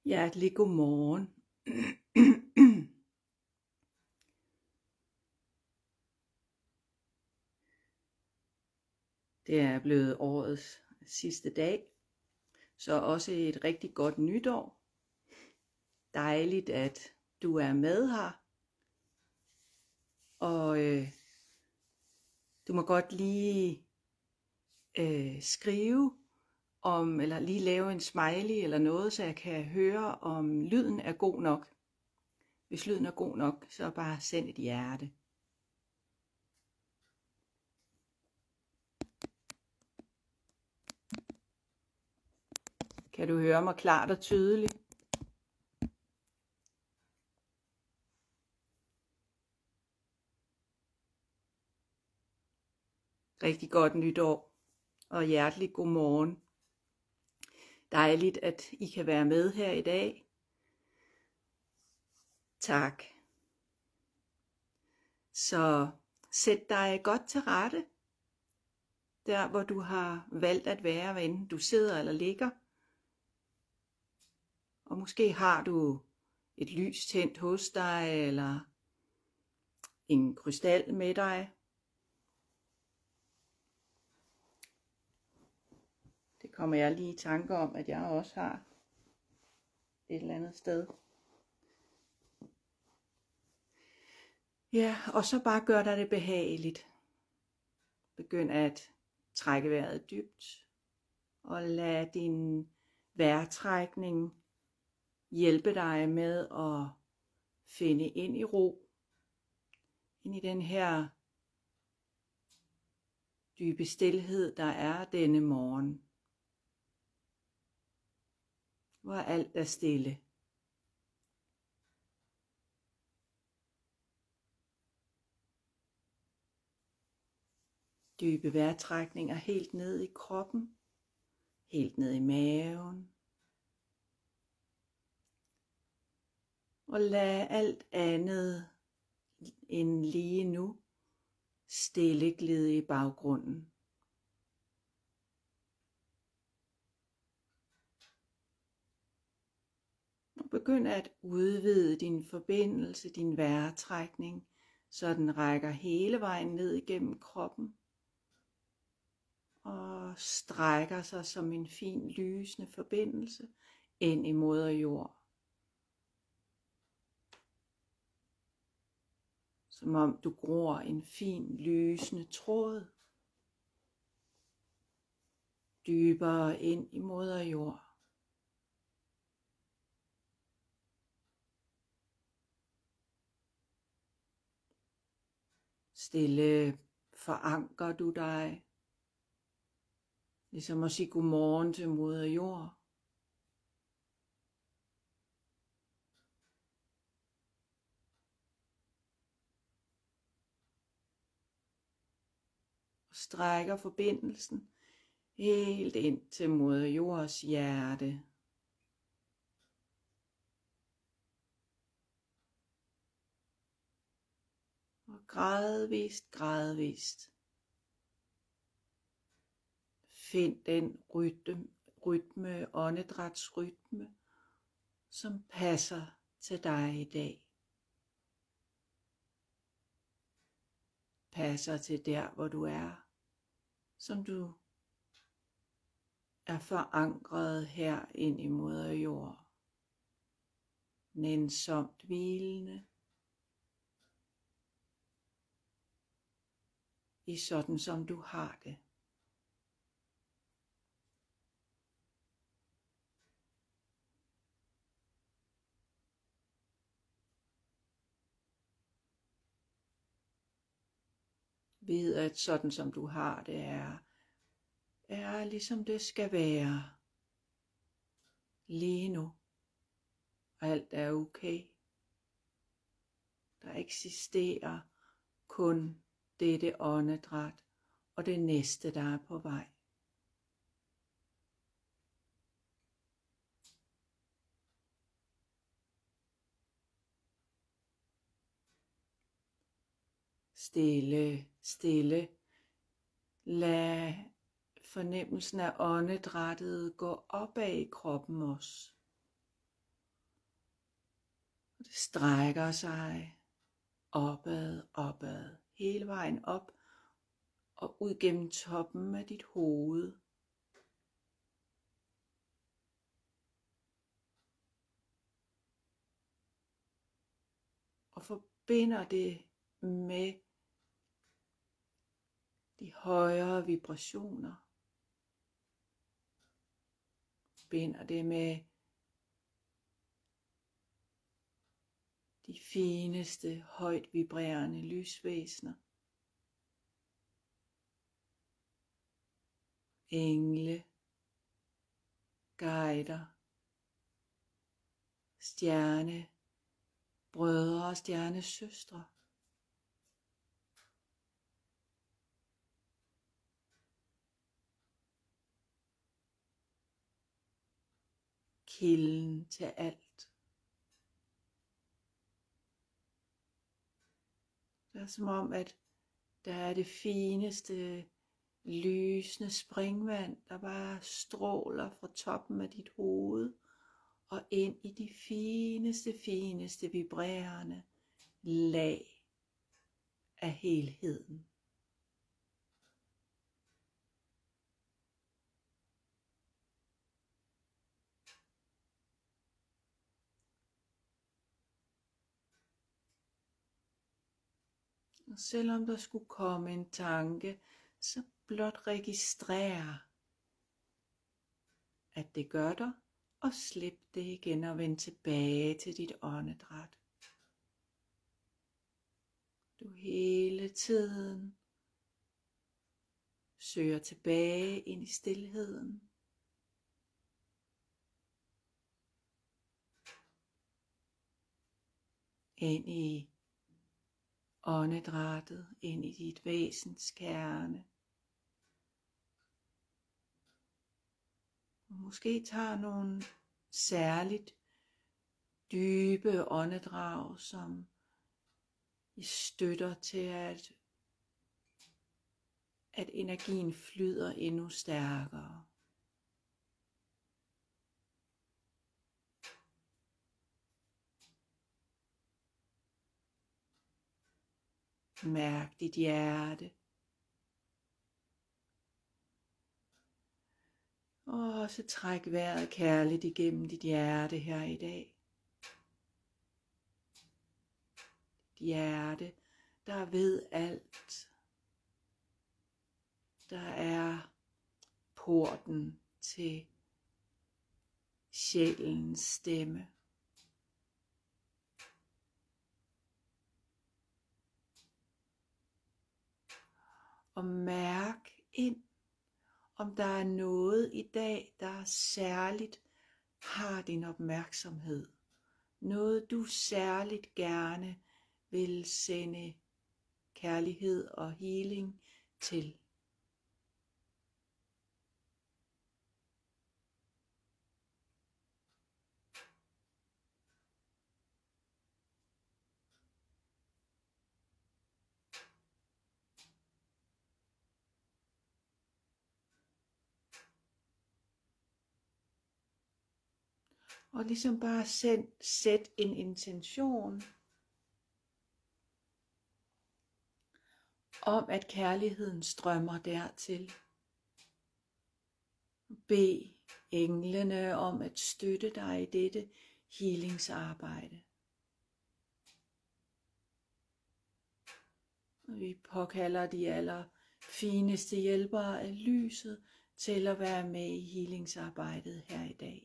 Hjertelig godmorgen. Det er blevet årets sidste dag, så også et rigtig godt nytår. Dejligt, at du er med her. Og du må godt lige skrive om, eller lige lave en smiley eller noget, så jeg kan høre, om lyden er god nok. Hvis lyden er god nok, så bare send et hjerte. Kan du høre mig klart og tydeligt? Rigtig godt nytår og hjertelig god morgen. Dejligt, at I kan være med her i dag. Tak. Så sæt dig godt til rette, der hvor du har valgt at være, hvad enten du sidder eller ligger. Og måske har du et lys tændt hos dig, eller en krystal med dig. Det kommer jeg lige i tanke om, at jeg også har et eller andet sted. Ja, og så bare gør dig det behageligt. Begynd at trække vejret dybt, og lad din vejrtrækning hjælpe dig med at finde ind i ro. Ind i den her dybe stilhed, der er denne morgen. Hvor alt er stille. Dybe vejrtrækninger helt ned i kroppen, helt ned i maven. Og lad alt andet end lige nu stille glide i baggrunden. Og begynd at udvide din forbindelse, din vejrtrækning, så den rækker hele vejen ned igennem kroppen. Og strækker sig som en fin lysende forbindelse ind i moder jord. Som om du gror en fin lysende tråd dybere ind i moder jord. Stille forankrer du dig, ligesom at sige godmorgen til moder jord. Og strækker forbindelsen helt ind til moder jords hjerte. Og gradvist find den rytme, åndedrætsrytme, som passer til dig i dag. Passer til der, hvor du er, som du er forankret her ind i moder jord. Nænsomt hvilende i sådan som du har det. Ved at sådan som du har det er ligesom det skal være lige nu. Alt er okay. Der eksisterer kun dette åndedræt og det næste, der er på vej. Stille. Lad fornemmelsen af åndedrættet gå opad i kroppen også. Og det strækker sig opad, opad, hele vejen op og ud gennem toppen af dit hoved. Og forbinder det med de højere vibrationer. Forbinder det med de fineste, højt vibrerende lysvæsener. Engle, guider, stjernebrødre og stjernesøstre. Kilden til alt. Det er som om, at der er det fineste, lysende springvand, der bare stråler fra toppen af dit hoved og ind i de fineste vibrerende lag af helheden. Og selvom der skulle komme en tanke, så blot registrer, at det gør der, og slip det igen og vend tilbage til dit åndedræt. Du hele tiden søger tilbage ind i stilheden. Ind i åndedrættet, ind i dit væsens kerne. Og måske tager nogle særligt dybe åndedrag, som I støtter til, at energien flyder endnu stærkere. Mærk dit hjerte. Og så træk vejret kærligt igennem dit hjerte her i dag. Dit hjerte, der ved alt. Der er porten til sjælens stemme. Og mærk ind, om der er noget i dag, der særligt har din opmærksomhed. Noget du særligt gerne vil sende kærlighed og healing til. Og ligesom bare sæt en intention om, at kærligheden strømmer dertil. Bed englene om at støtte dig i dette healingsarbejde. Og vi påkalder de allerfineste hjælpere af lyset til at være med i healingsarbejdet her i dag.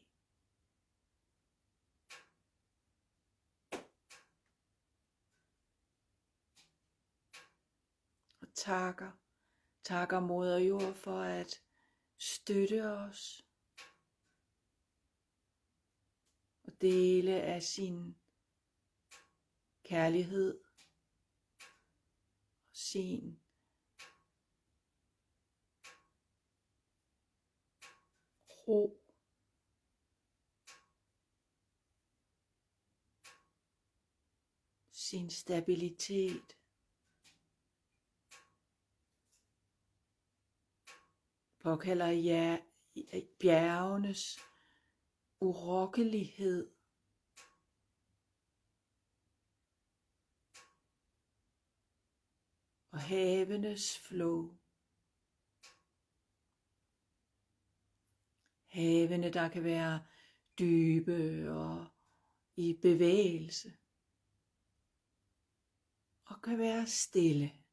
Takker moder jord for at støtte os og dele af sin kærlighed og sin ro. Sin stabilitet. Påkalder bjergenes urokkelighed og havenes flow. Havene, der kan være dybe og i bevægelse, og kan være stille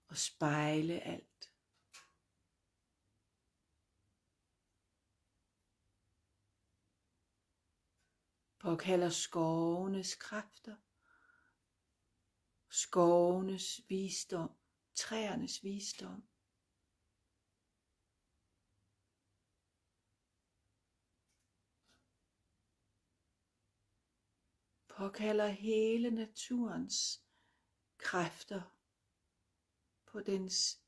og spejle alt. Påkalder skovenes kræfter, skovenes visdom, træernes visdom. Påkalder hele naturens kræfter på dens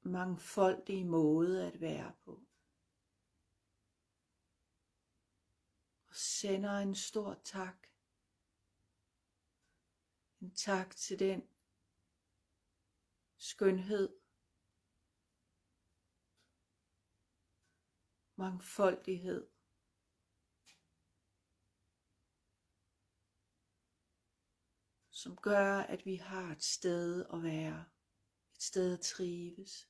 mangfoldige måde at være på. Og sender en stor tak. En tak til den skønhed, mangfoldighed, som gør, at vi har et sted at være, et sted at trives.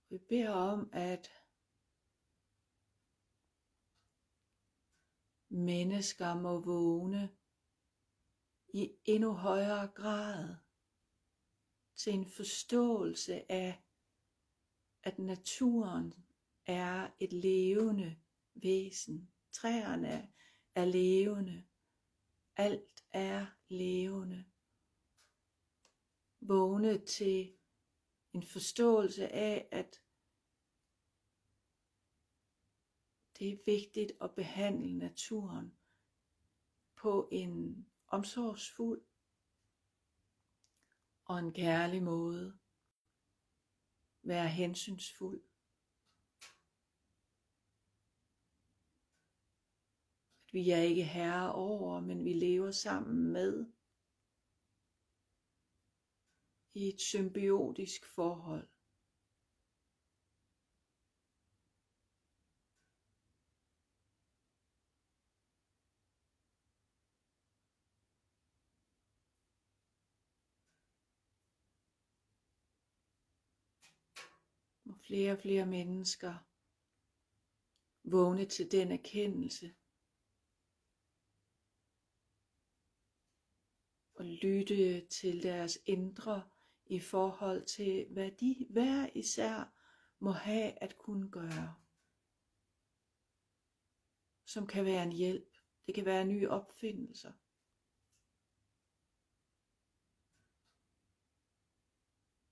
Vi beder om, at mennesker må vågne i endnu højere grad til en forståelse af, at naturen er et levende væsen. Træerne er levende. Alt er levende. Vågne til en forståelse af, at det er vigtigt at behandle naturen på en omsorgsfuld og en kærlig måde. Være hensynsfuld. At vi er ikke herre over, men vi lever sammen med i et symbiotisk forhold. Og flere og flere mennesker vågne til den erkendelse og lytte til deres indre i forhold til, hvad de hver især må have at kunne gøre, som kan være en hjælp. Det kan være nye opfindelser.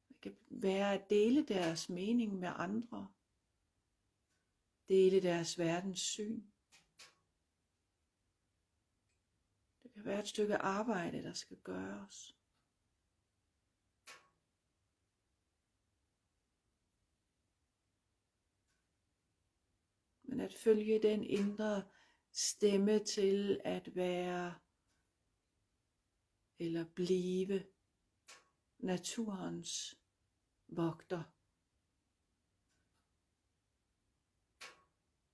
Det kan være at dele deres mening med andre, dele deres verdenssyn. Det kan være et stykke arbejde, der skal gøres. Men at følge den indre stemme til at være eller blive naturens vogter.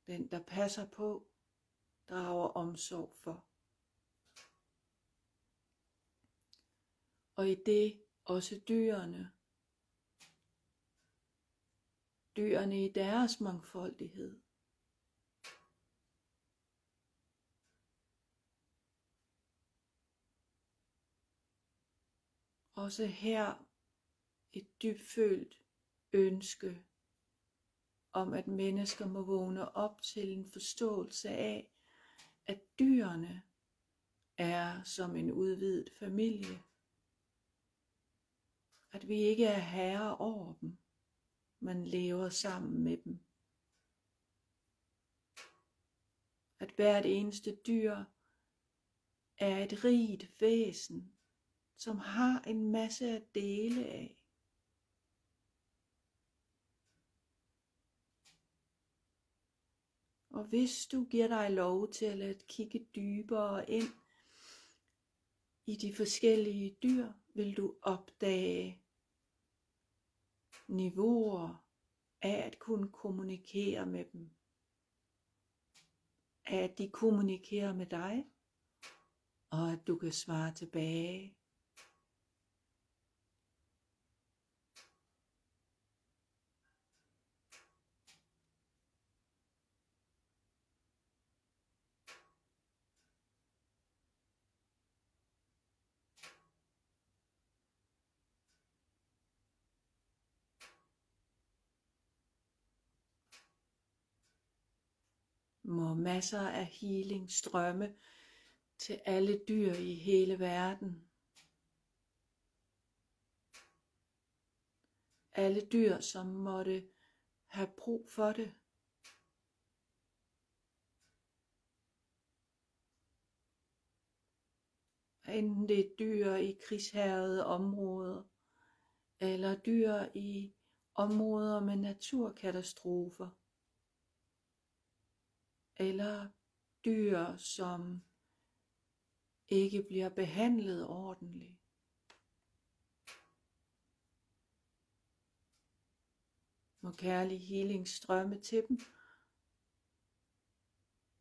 Den, der passer på, drager omsorg for. Og i det også dyrene. Dyrene i deres mangfoldighed. Også her et dybfølt ønske om, at mennesker må vågne op til en forståelse af, at dyrene er som en udvidet familie. At vi ikke er herrer over dem, men lever sammen med dem. At hvert eneste dyr er et rigt væsen, som har en masse at dele af. Og hvis du giver dig lov til at kigge dybere ind i de forskellige dyr, vil du opdage niveauer af at kunne kommunikere med dem. at de kommunikerer med dig, og at du kan svare tilbage. Må masser af healing strømme til alle dyr i hele verden. Alle dyr, som måtte have brug for det. Enten det er dyr i krigshærgede områder, eller dyr i områder med naturkatastrofer, eller dyr, som ikke bliver behandlet ordentligt. Må kærlig healing strømme til dem,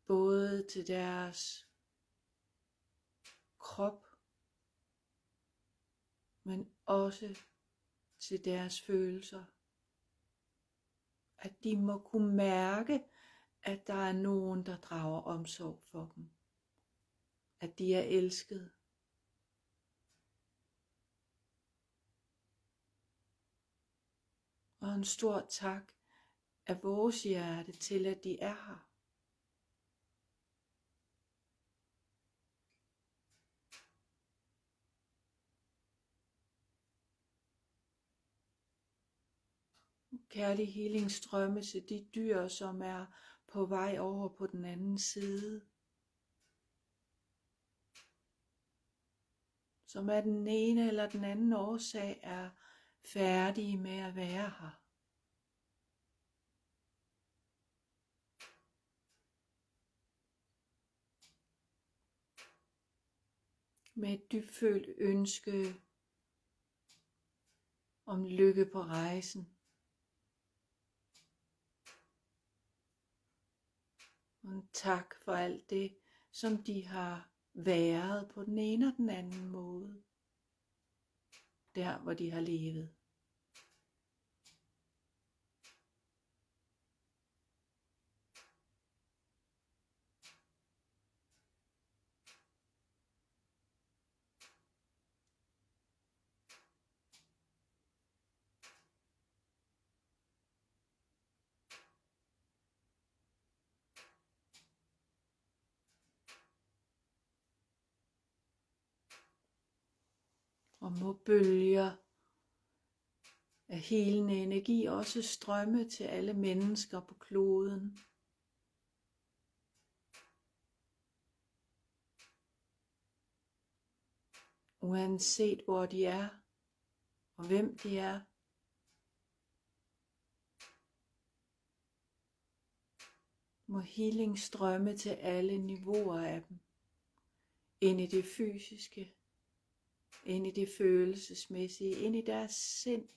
både til deres krop, men også til deres følelser. At de må kunne mærke, at der er nogen, der drager omsorg for dem. At de er elsket. Og en stor tak af vores hjerte til, at de er her. Kærlig healing strømme til de dyr, som er på vej over på den anden side. Som af den ene eller den anden årsag er færdige med at være her. Med et dybfølt ønske om lykke på rejsen. Og en tak for alt det, som de har været på den ene og den anden måde. Der, hvor de har levet. Og må bølger af helende energi også strømme til alle mennesker på kloden. Uanset hvor de er og hvem de er. Må healing strømme til alle niveauer af dem. Ind i det fysiske. Ind i det følelsesmæssige, ind i deres sind,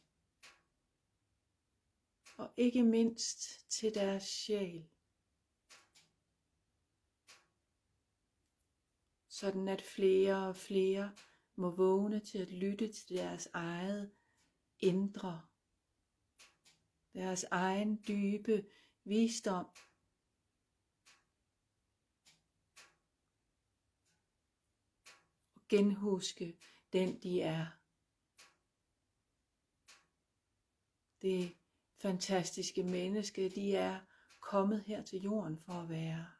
og ikke mindst til deres sjæl. Sådan at flere og flere må vågne til at lytte til deres eget indre, deres egen dybe visdom. Og genhuske den de er. Det fantastiske menneske, de er kommet her til jorden for at være.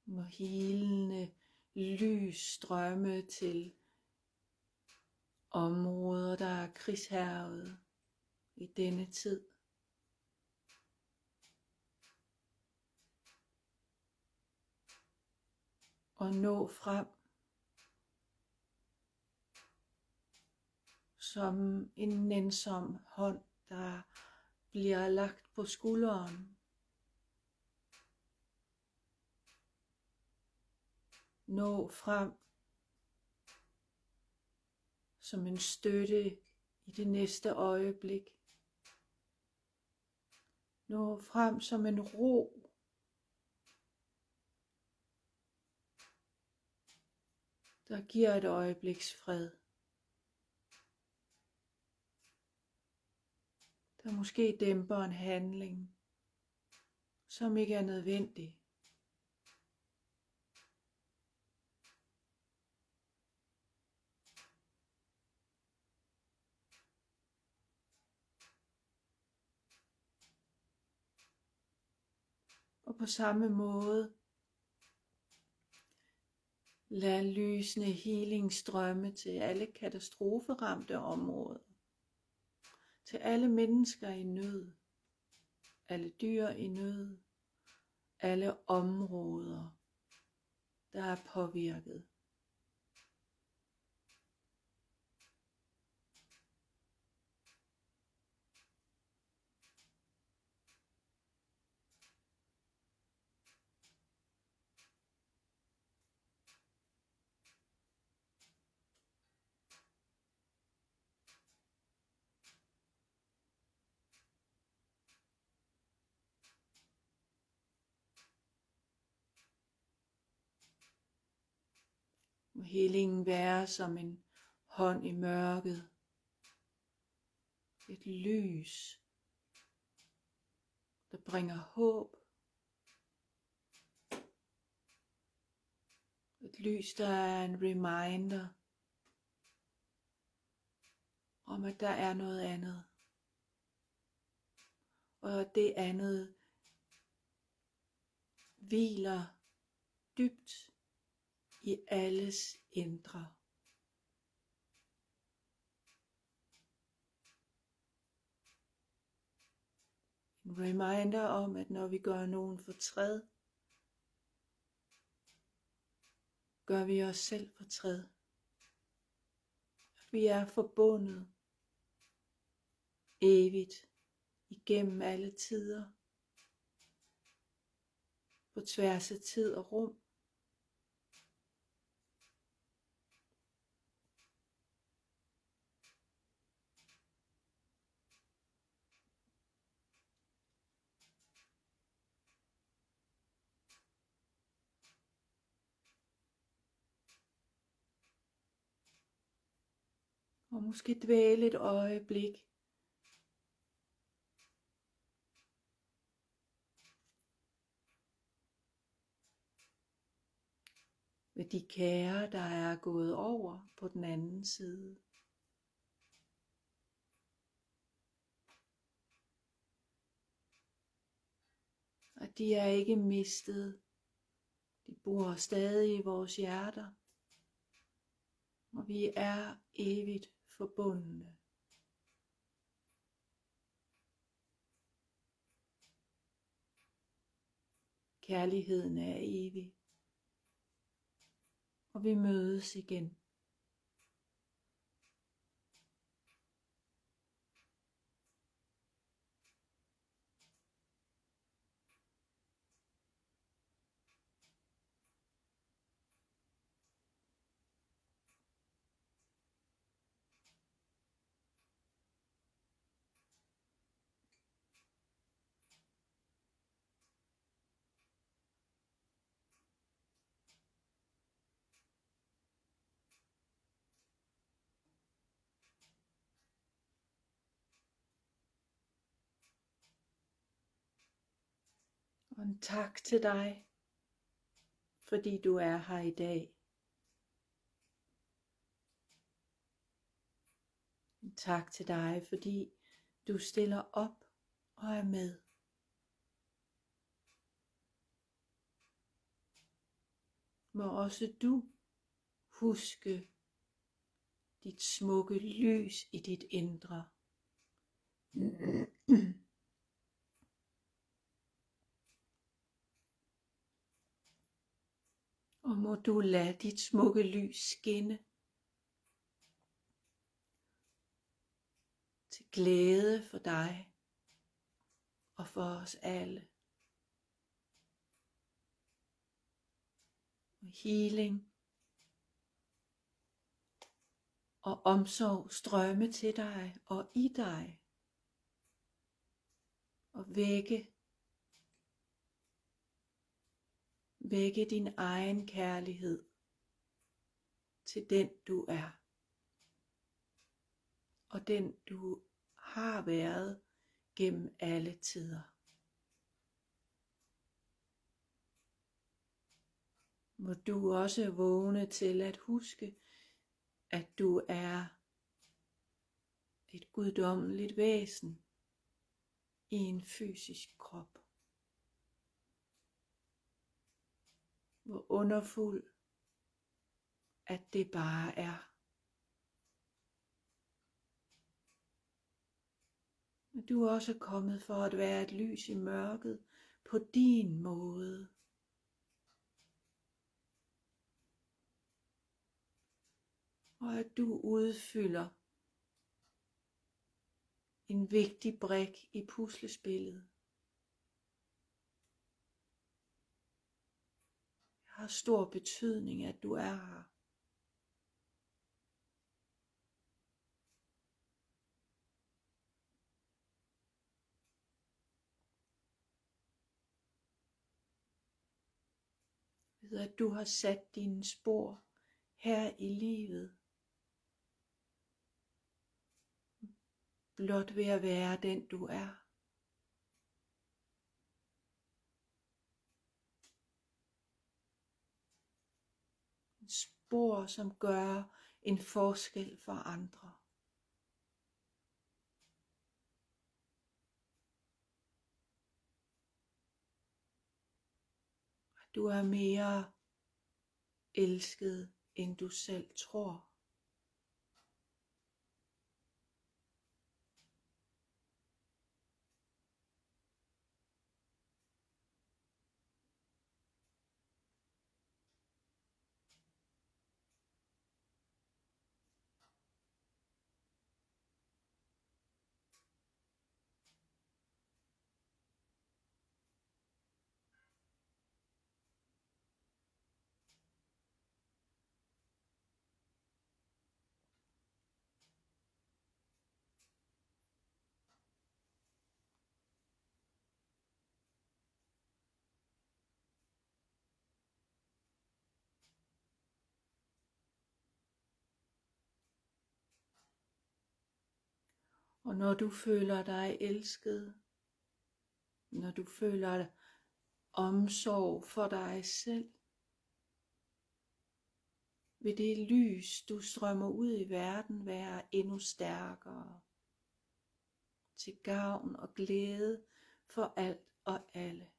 Må helende lys strømme til områder, der er krigshærgede i denne tid. Og nå frem som en nænsom hånd, der bliver lagt på skulderen. nå frem som en støtte i det næste øjeblik. Nå frem som en ro, der giver et øjebliks fred. Der måske dæmper en handling, som ikke er nødvendig. Og på samme måde, lad lysende healing strømme til alle katastroferamte områder. Til alle mennesker i nød, alle dyr i nød, alle områder, der er påvirket. Må healingen være som en hånd i mørket. Et lys, der bringer håb. Et lys, der er en reminder om, at der er noget andet. Og at det andet hviler dybt i alles indre. En reminder om, at når vi gør nogen fortræd, gør vi os selv fortræd. At vi er forbundet evigt igennem alle tider, på tværs af tid og rum. Og måske dvæle et øjeblik ved de kære, der er gået over på den anden side. Og de er ikke mistet. De bor stadig i vores hjerter. Og vi er evigt forbundne. Kærligheden er evig. Og vi mødes igen. Og en tak til dig, fordi du er her i dag. En tak til dig, fordi du stiller op og er med. Må også du huske dit smukke lys i dit indre. Og må du lade dit smukke lys skinne til glæde for dig og for os alle. og healing og omsorg strømme til dig og i dig og vække din egen kærlighed til den du er og den du har været gennem alle tider. Må du også vågne til at huske, at du er et guddommeligt væsen i en fysisk krop. Hvor underfuld, at det bare er. Men du er også kommet for at være et lys i mørket på din måde. Og at du udfylder en vigtig brik i puslespillet. Det har stor betydning, at du er her. Ved at du har sat dine spor her i livet. Blot ved at være den du er. Spor som gør en forskel for andre. Du er mere elsket end du selv tror. Og når du føler dig elsket, når du føler omsorg for dig selv, vil det lys, du strømmer ud i verden, være endnu stærkere, til gavn og glæde for alt og alle.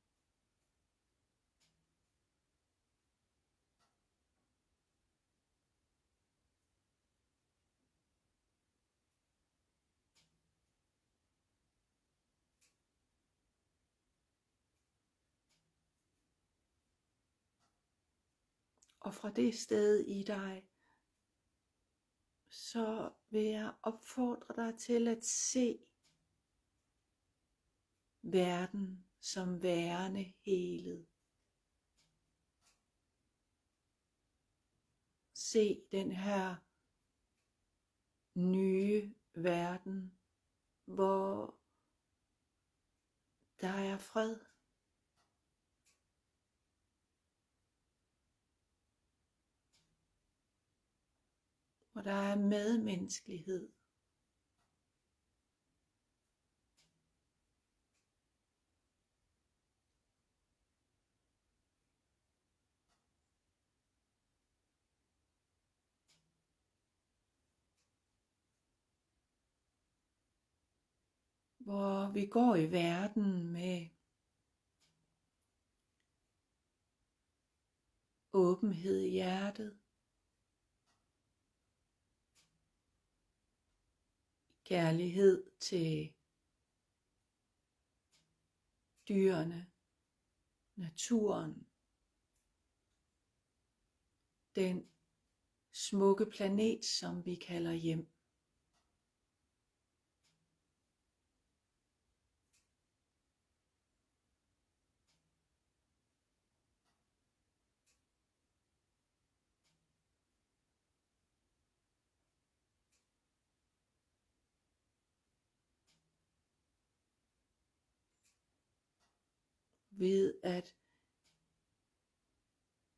Og fra det sted i dig, så vil jeg opfordre dig til at se verden som værende helet. Se den her nye verden, hvor der er fred. Hvor der er medmenneskelighed. Hvor vi går i verden med åbenhed i hjertet, kærlighed til dyrene, naturen, den smukke planet, som vi kalder hjem. ved at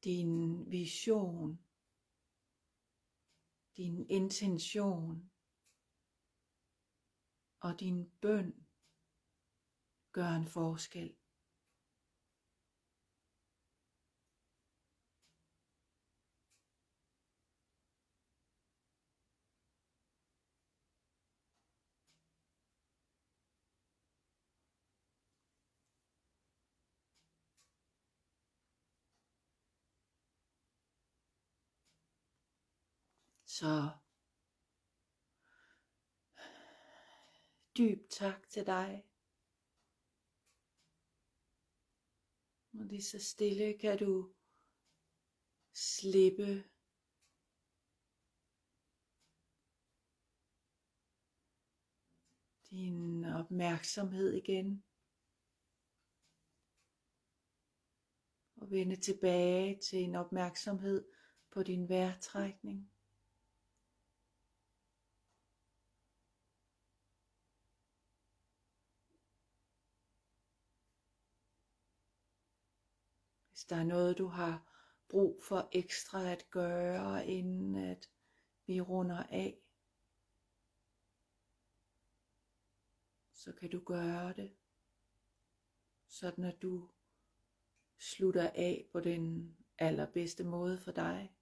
din vision, din intention og din bøn gør en forskel. Så dyb tak til dig. Og lige så stille kan du slippe din opmærksomhed igen. Og vende tilbage til en opmærksomhed på din vejrtrækning. Hvis der er noget, du har brug for ekstra at gøre, inden at vi runder af, så kan du gøre det, sådan at du slutter af på den allerbedste måde for dig.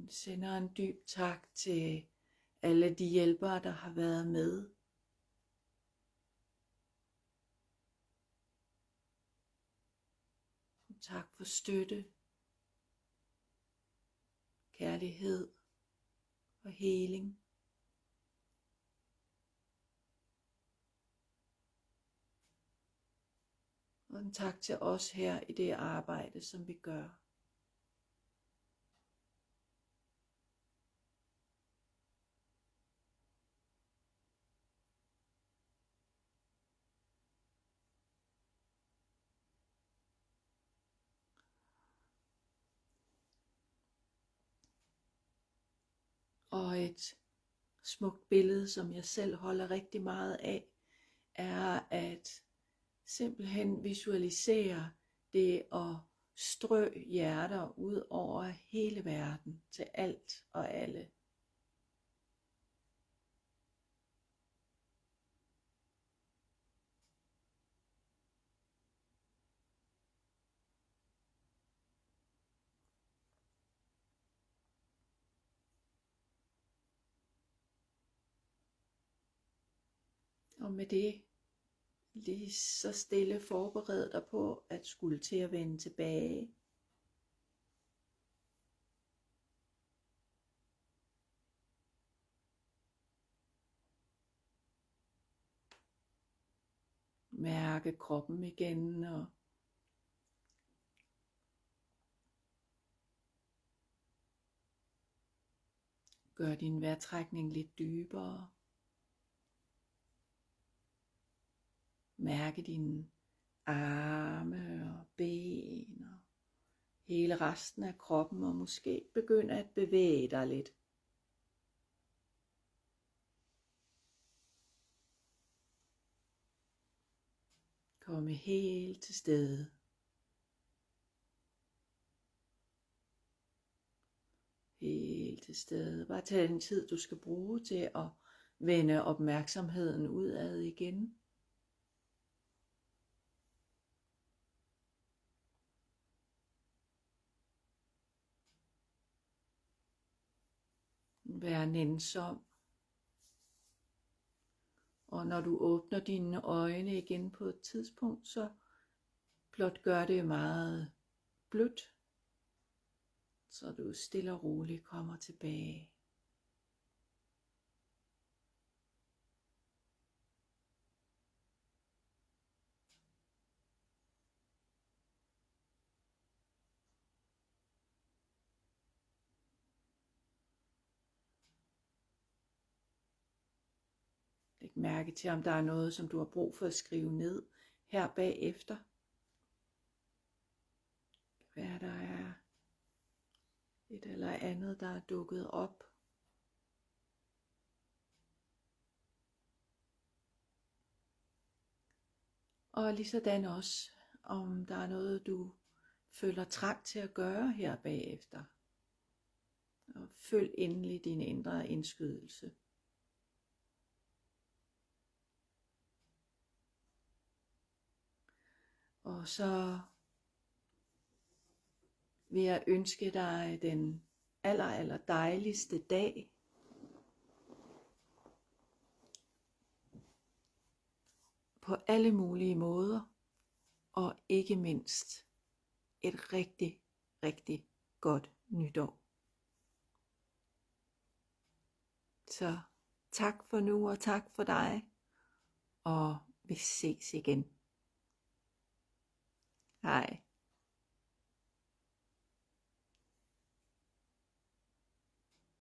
Jeg sender en dyb tak til alle de hjælpere, der har været med. Tak for støtte, kærlighed og heling. Og en tak til os her i det arbejde, som vi gør. Og et smukt billede, som jeg selv holder rigtig meget af, er at simpelthen visualisere det at strø hjerter ud over hele verden til alt og alle. Og med det lige så stille forbered dig på at skulle til at vende tilbage. Mærke kroppen igen og gør din vejrtrækning lidt dybere. Mærke dine arme og ben og hele resten af kroppen, og måske begynde at bevæge dig lidt. Komme helt til stede. Helt til stede. Bare tag den tid, du skal bruge til at vende opmærksomheden udad igen. Vær nænsom. Og når du åbner dine øjne igen på et tidspunkt, så blot gør det meget blødt, så du stille og roligt kommer tilbage. Læg mærke til, om der er noget, som du har brug for at skrive ned her bagefter. Hvad der er et eller andet, der er dukket op. Og ligesådan også, om der er noget, du føler trang til at gøre her bagefter. Og følg endelig din indre indskydelse. Og så vil jeg ønske dig den aller dejligste dag. På alle mulige måder. Og ikke mindst et rigtig godt nytår. Så tak for nu, og tak for dig. Og vi ses igen. Hej.